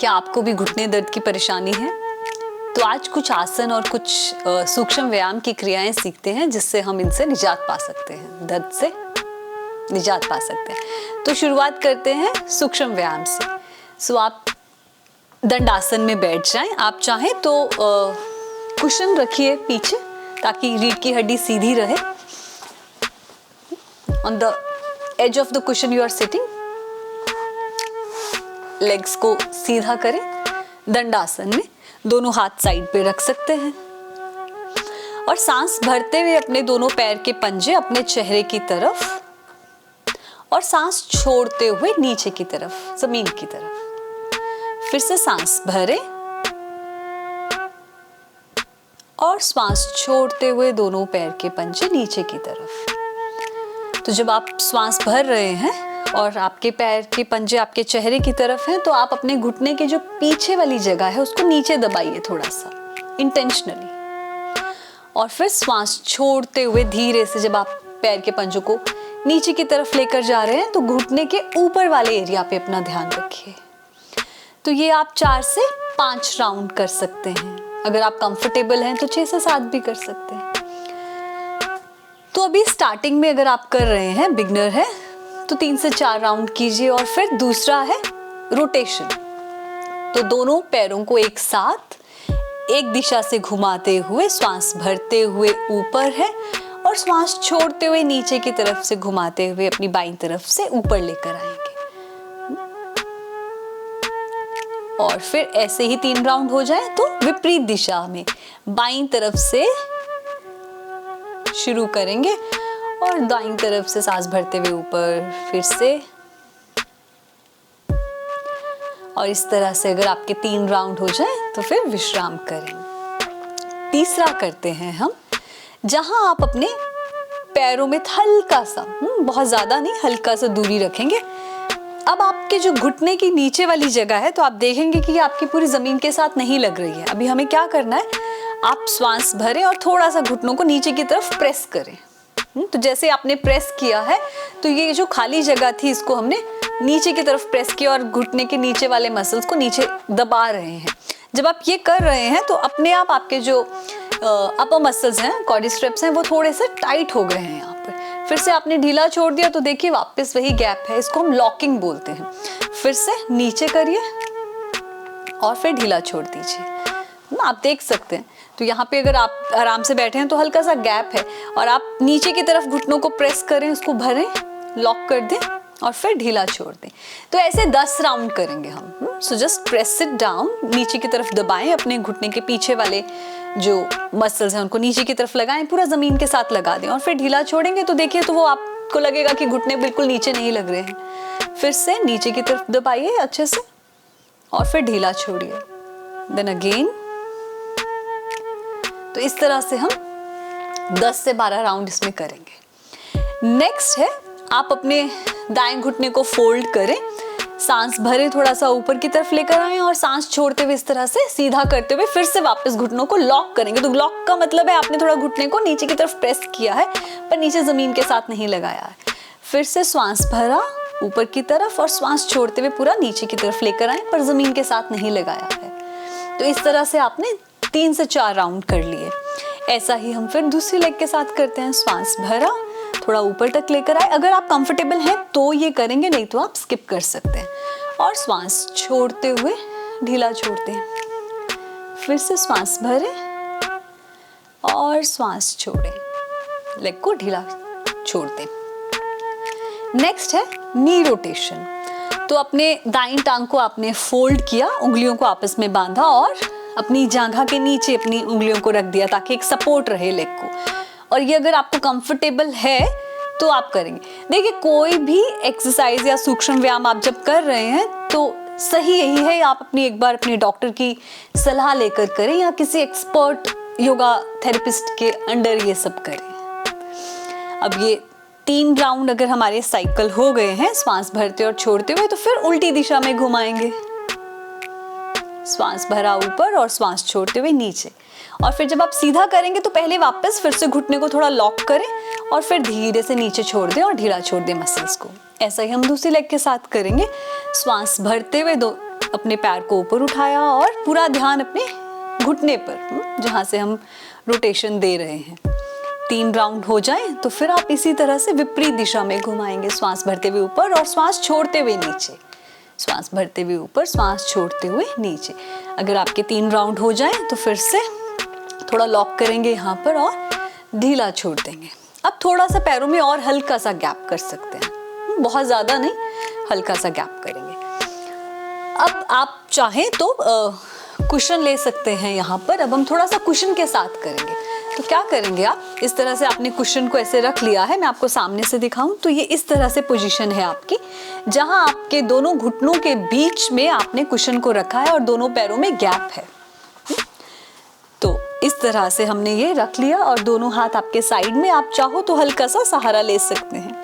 क्या आपको भी घुटने दर्द की परेशानी है? तो आज कुछ आसन और कुछ सूक्ष्म व्यायाम की क्रियाएं सीखते हैं जिससे हम इनसे निजात पा सकते हैं, दर्द से निजात पा सकते हैं। तो शुरुआत करते हैं सूक्ष्म व्यायाम से। सो आप दंडासन में बैठ जाएं। आप चाहें तो कुशन रखिए पीछे ताकि रीढ़ की हड्डी सीधी रहे। On the edge of the cushion you are sitting. Legs को सीधा करें। दंडासन में दोनों हाथ साइड पे रख सकते हैं और सांस भरते हुए अपने दोनों पैर के पंजे अपने चेहरे की तरफ और सांस छोड़ते हुए नीचे की तरफ, जमीन की तरफ। फिर से सांस भरें और सांस छोड़ते हुए दोनों पैर के पंजे नीचे की तरफ। तो जब आप सांस भर रहे हैं और आपके पैर के पंजे आपके चेहरे की तरफ हैं, तो आप अपने घुटने के जो पीछे वाली जगह है उसको नीचे दबाइए थोड़ा सा इंटेंशनली। और फिर सांस छोड़ते हुए धीरे से जब आप पैर के पंजों को नीचे की तरफ लेकर जा रहे हैं तो घुटने के ऊपर वाले एरिया पे अपना ध्यान रखिए। तो ये आप 4 से 5 राउंड कर सकते हैं। अगर आप कंफर्टेबल हैं तो 6 से 7 भी कर सकते हैं। तो अभी स्टार्टिंग में अगर आप कर रहे हैं, बिगनर है, तो 3 से 4 राउंड कीजिए। और फिर दूसरा है रोटेशन। तो दोनों पैरों को एक साथ एक दिशा से घुमाते हुए सांस भरते हुए ऊपर है और सांस छोड़ते हुए नीचे की तरफ से घुमाते हुए अपनी बाईं तरफ से ऊपर लेकर आएंगे। और फिर ऐसे ही 3 राउंड हो जाए तो विपरीत दिशा में बाईं तरफ से शुरू करेंगे और दाईं तरफ से सांस भरते हुए ऊपर फिर से। और इस तरह से अगर आपके 3 राउंड हो जाए तो फिर विश्राम करें। तीसरा करते हैं हम, जहां आप अपने पैरों में हल्का सा, बहुत ज्यादा नहीं, हल्का सा दूरी रखेंगे। अब आपके जो घुटने की नीचे वाली जगह है तो आप देखेंगे कि आपकी पूरी जमीन के साथ नहीं लग रही है। अभी हमें क्या करना है, आप सांस भरें और थोड़ा सा घुटनों को नीचे की तरफ प्रेस करें। तो जैसे आपने प्रेस किया है तो ये जो खाली जगह थी इसको हमने नीचे की तरफ प्रेस किया और घुटने के नीचे वाले मसल्स को नीचे दबा रहे हैं। जब आप ये कर रहे हैं तो अपने आप आपके जो अपर मसल्स हैं, क्वाड्रिसेप्स हैं, वो थोड़े से टाइट हो गए हैं यहाँ पर। फिर से आपने ढीला छोड़ दिया तो देखिए वापस वही गैप है, इसको हम लॉकिंग बोलते हैं। फिर से नीचे करिए और फिर ढीला छोड़ दीजिए। आप देख सकते हैं तो यहाँ पे अगर आप आराम से बैठे हैं तो हल्का सा गैप है और आप नीचे की तरफ घुटनों को प्रेस करें, उसको भरें, लॉक कर दें और फिर ढीला छोड़ दें। तो ऐसे 10 राउंड करेंगे हम। So just press it down, नीचे की तरफ दबाएं, अपने घुटने के पीछे वाले जो मसल्स हैं उनको नीचे की तरफ लगाएं, पूरा जमीन के साथ लगा दें और फिर ढीला छोड़ेंगे तो देखिए तो वो आपको लगेगा कि घुटने बिल्कुल नीचे नहीं लग रहे हैं। फिर से नीचे की तरफ दबाइए अच्छे से और फिर ढीला छोड़िए, देन अगेन। तो इस तरह से हम 10 से 12 राउंड इसमें करेंगे। नेक्स्ट है, आप अपने दाएं घुटने को फोल्ड करें, सांस भरे थोड़ा सा ऊपर की तरफ लेकर आए और सांस छोड़ते हुए इस तरह से सीधा करते हुए फिर से वापस घुटनों को लॉक करेंगे। तो लॉक का मतलब है आपने थोड़ा घुटने को नीचे की तरफ प्रेस किया है पर नीचे जमीन के साथ नहीं लगाया है। फिर से सांस भरा ऊपर की तरफ और सांस छोड़ते हुए पूरा नीचे की तरफ लेकर आए पर जमीन के साथ नहीं लगाया है। तो इस तरह से आपने 3 से 4 राउंड कर लिए। ऐसा ही हम फिर दूसरी लेग के साथ करते हैं। सांस भरा, थोड़ा ऊपर तक लेकर आए। अगर आप कंफर्टेबल हैं तो ये करेंगे, नहीं तो आप स्किप कर सकते हैं। और सांस छोड़ते हुए ढीला छोड़ते हैं। फिर से सांस भरे और सांस छोड़े, लेग को ढीला छोड़ते। नेक्स्ट है नी रोटेशन। तो अपने दाईं टांग को आपने फोल्ड किया, उंगलियों को आपस में बांधा और अपनी जांघा के नीचे अपनी उंगलियों को रख दिया ताकि एक सपोर्ट रहे लेग को। और ये अगर आपको कंफर्टेबल है तो आप करेंगे। देखिए कोई भी एक्सरसाइज या सूक्ष्म व्यायाम आप जब कर रहे हैं तो सही यही है आप अपनी एक बार अपने डॉक्टर की सलाह लेकर करें या किसी एक्सपर्ट योगा थेरेपिस्ट के अंडर ये सब करें। अब ये 3 राउंड अगर हमारे साइकिल हो गए हैं सांस भरते और छोड़ते हुए, तो फिर उल्टी दिशा में घुमाएंगे। सांस भरा ऊपर और सांस छोड़ते हुए नीचे। और फिर जब आप सीधा करेंगे तो पहले वापस फिर से घुटने को थोड़ा लॉक करें और फिर धीरे से नीचे छोड़ दें और ढीला छोड़ दें मसल्स को। ऐसा ही हम दूसरी लेग के साथ करेंगे। सांस भरते हुए अपने पैर को ऊपर उठाया और पूरा ध्यान अपने घुटने पर, जहाँ से हम रोटेशन दे रहे हैं। 3 राउंड हो जाए तो फिर आप इसी तरह से विपरीत दिशा में घुमाएंगे, श्वास भरते हुए ऊपर और श्वास छोड़ते हुए नीचे, श्वास भरते हुए ऊपर, श्वास छोड़ते हुए नीचे। अगर आपके 3 राउंड हो जाए तो फिर से थोड़ा लॉक करेंगे यहाँ पर और ढीला छोड़ देंगे। अब थोड़ा सा पैरों में और हल्का सा गैप कर सकते हैं, बहुत ज़्यादा नहीं, हल्का सा गैप करेंगे। अब आप चाहें तो कुशन ले सकते हैं यहाँ पर। अब हम थोड़ा सा कुशन के साथ करेंगे। तो क्या करेंगे आप, इस तरह से आपने कुशन को ऐसे रख लिया है, मैं आपको सामने से दिखाऊं तो ये इस तरह से पोजीशन है आपकी, जहां आपके दोनों घुटनों के बीच में आपने कुशन को रखा है और दोनों पैरों में गैप है। तो इस तरह से हमने ये रख लिया और दोनों हाथ आपके साइड में, आप चाहो तो हल्का सा सहारा ले सकते हैं।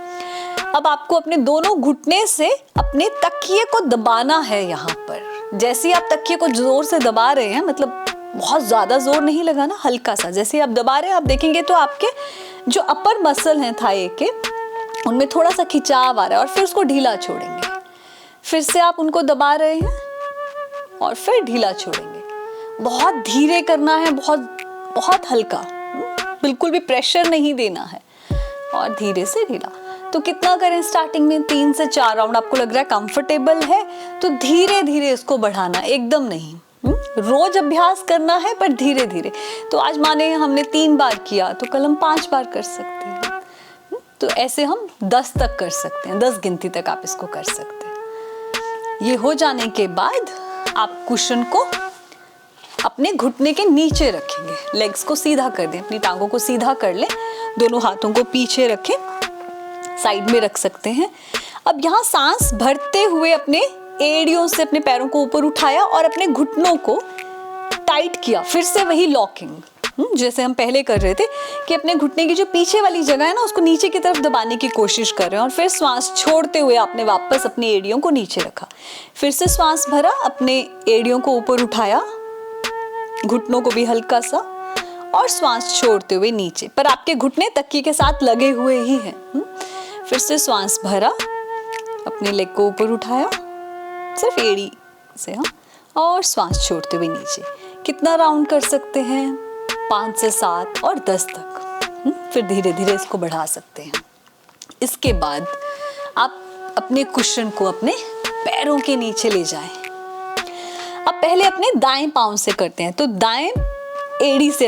अब आपको अपने दोनों घुटने से अपने तकिए को दबाना है यहाँ पर। जैसे ही आप तकिए को जोर से दबा रहे हैं, मतलब बहुत ज्यादा जोर नहीं लगाना, हल्का सा, जैसे आप दबा रहे हैं आप देखेंगे तो आपके जो अपर मसल हैं थाई के, उनमें थोड़ा सा खिंचाव आ रहा है और फिर उसको ढीला छोड़ेंगे। फिर से आप उनको दबा रहे हैं और फिर ढीला छोड़ेंगे। बहुत धीरे करना है, बहुत हल्का, बिल्कुल भी प्रेशर नहीं देना है और धीरे से ढीला। तो कितना करें स्टार्टिंग में? 3 से 4 राउंड। आपको लग रहा है कंफर्टेबल है तो धीरे धीरे इसको बढ़ाना, एकदम नहीं। रोज अभ्यास करना है पर धीरे धीरे। तो आज माने हमने 3 बार किया तो कल हम 5 बार कर सकते हैं। तो ऐसे हम 10 तक कर सकते हैं, 10 गिनती तक आप इसको कर सकते हैं। ये हो जाने के बाद आप कुशन को अपने घुटने के नीचे रखेंगे, लेग्स को सीधा कर दें, अपनी टांगों को सीधा कर लें, दोनों हाथों को पीछे रखें, साइड में रख सकते हैं। अब यहाँ सांस भरते हुए अपने एड़ियों से अपने पैरों को ऊपर उठाया और अपने घुटनों को टाइट किया। फिर से वही लॉकिंग, जैसे हम पहले कर रहे थे कि अपने घुटने की जो पीछे वाली जगह है ना, उसको नीचे की तरफ दबाने की कोशिश कर रहे हैं और फिर श्वास छोड़ते हुए आपने वापस अपनी एड़ियों को नीचे रखा। फिर से श्वास भरा, अपने एड़ियों को ऊपर उठाया, घुटनों को भी हल्का सा, और श्वास छोड़ते हुए नीचे, पर आपके घुटने तकिए के साथ लगे हुए ही हैं। फिर से श्वास भरा, अपने लेग को ऊपर उठाया, सिर्फ एड़ी से, और श्वास छोड़ते हुए नीचे। कितना राउंड कर सकते हैं? 5 से 7 और 10 तक। फिर धीरे धीरे इसको बढ़ा सकते हैं। इसके बाद आप अपने कुशन को अपने पैरों के नीचे ले जाएं। अब पहले अपने दाएं पांव से करते हैं। तो दाएं एड़ी से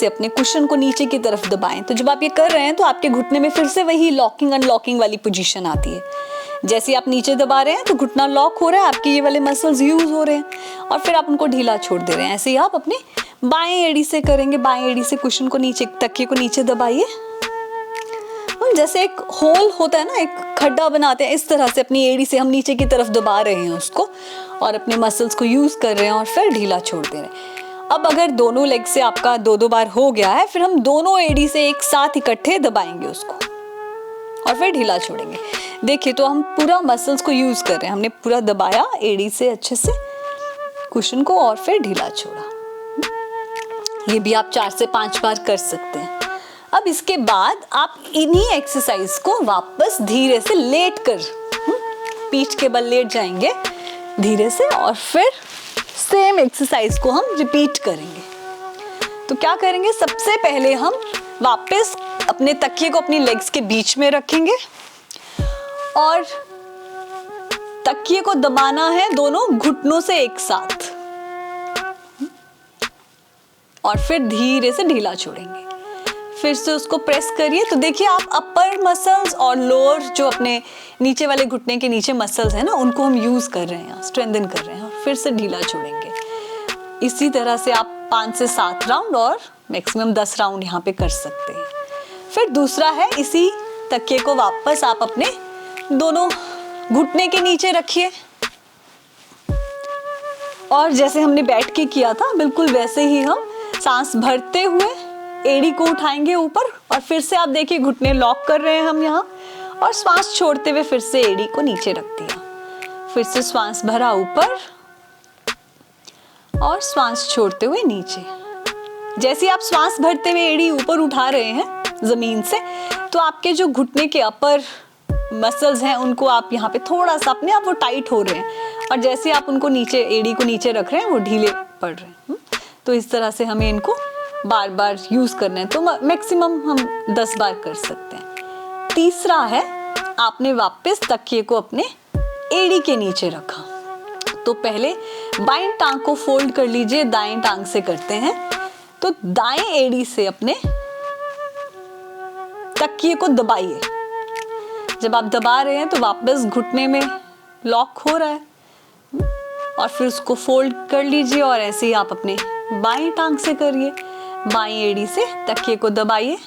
अपने कुशन को नीचे की तरफ दबाएं। तो जब आप ये कर रहे हैं तो आपके घुटने में फिर से वही लॉकिंग अनलॉकिंग वाली पोजीशन आती है। जैसे आप नीचे दबा रहे हैं तो घुटना लॉक हो रहा है, आपके ये वाले मसल्स यूज हो रहे हैं और फिर आप उनको ढीला छोड़ दे रहे हैं। ऐसे ही आप अपने बाएं एड़ी से करेंगे। बाएं एड़ी से कुशन को नीचे, तकिए को नीचे दबाइए। जैसे एक होल होता है ना, एक खड्डा बनाते हैं, इस तरह से अपनी एड़ी से हम नीचे की तरफ दबा रहे हैं उसको और अपने मसल्स को यूज कर रहे हैं और फिर ढीला छोड़ दे रहे हैं। अब अगर दोनों लेग से आपका 2-2 बार हो गया है, फिर हम दोनों एड़ी से एक साथ इकट्ठे दबाएंगे उसको और फिर ढीला छोड़ेंगे। देखिए तो हम पूरा मसल्स को यूज कर रहे हैं। हमने पूरा दबाया एड़ी से अच्छे से कुशन को और फिर ढीला छोड़ा। ये भी आप 4 से 5 बार कर सकते हैं। अब इसके बाद आप इन्हीं एक्सरसाइज को वापस धीरे से लेट कर, पीठ के बल लेट जाएंगे धीरे से और फिर सेम एक्सरसाइज को हम रिपीट करेंगे। तो क्या करेंगे? सबसे पहले हम वापस अपने तकिए को अपनी लेग्स के बीच में रखेंगे और तकिए को दबाना है दोनों घुटनों से एक साथ और फिर धीरे से ढीला छोड़ेंगे। फिर से उसको प्रेस करिए। तो देखिए आप अपर मसल्स और लोअर जो अपने नीचे वाले घुटने के नीचे मसल्स हैं ना, उनको हम यूज कर रहे हैं, स्ट्रेंथन कर रहे हैं और फिर से ढीला छोड़ेंगे। इसी तरह से आप 5 से 7 राउंड और मैक्सिमम 10 राउंड यहाँ पे कर सकते हैं। फिर दूसरा है, इसी तकिए को वापस आप अपने दोनों घुटने के नीचे रखिए और जैसे हमने बैठ के किया था बिल्कुल वैसे ही हम सांस भरते हुए एड़ी को उठाएंगे ऊपर और फिर से आप देखिए घुटने लॉक कर रहे हैं हम यहाँ और श्वास छोड़ते हुए फिर से एड़ी को नीचे रख दिया। फिर से श्वास भरा ऊपर और श्वास छोड़ते हुए नीचे। जैसे आप श्वास भरते हुए एड़ी ऊपर उठा रहे हैं जमीन से, तो आपके जो घुटने के अपर मसल्स हैं उनको आप यहाँ पे थोड़ा सा अपने आप वो टाइट हो रहे हैं और जैसे आप उनको नीचे, एड़ी को नीचे रख रहे हैं, वो ढीले पड़ रहे हैं। तो इस तरह से हमें इनको बार बार यूज करना है, तो मैक्सिमम हम 10 बार कर सकते हैं। तीसरा है, आपने वापस तकिए को अपने एड़ी के नीचे रखा। तो पहले बाईं टांग को फोल्ड कर लीजिए, दाएं टांग से करते हैं। तो दाएं एड़ी से अपने तकिए को दबाइए। जब आप दबा रहे हैं तो वापस घुटने में लॉक हो रहा है, और फिर उसको फोल्ड कर लीजिए और ऐसे ही आप अपने बाईं टांग से करिए। बाईं एड़ी से तकिए को दबाइए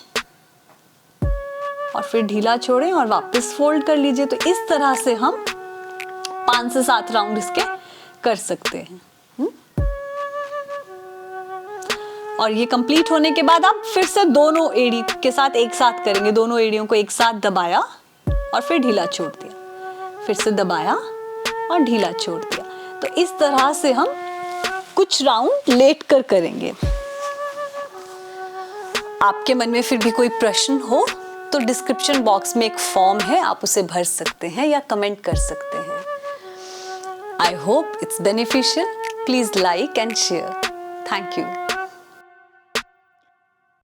और फिर ढीला छोड़ें और वापस फोल्ड कर लीजिए। तो इस तरह से हम 5 से 7 राउंड इसके कर सकते हैं। और ये कंप्लीट होने के बाद आप फिर से दोनों एड़ी के साथ एक साथ करेंगे। दोनों एड़ियों को एक साथ दबाया और फिर ढीला छोड़ दिया, फिर से दबाया और ढीला छोड़ दिया। तो इस तरह से हम कुछ राउंड लेट कर करेंगे। आपके मन में फिर भी कोई प्रश्न हो तो डिस्क्रिप्शन बॉक्स में एक फॉर्म है, आप उसे भर सकते हैं या कमेंट कर सकते हैं। I hope it's beneficial. Please like and share. Thank you.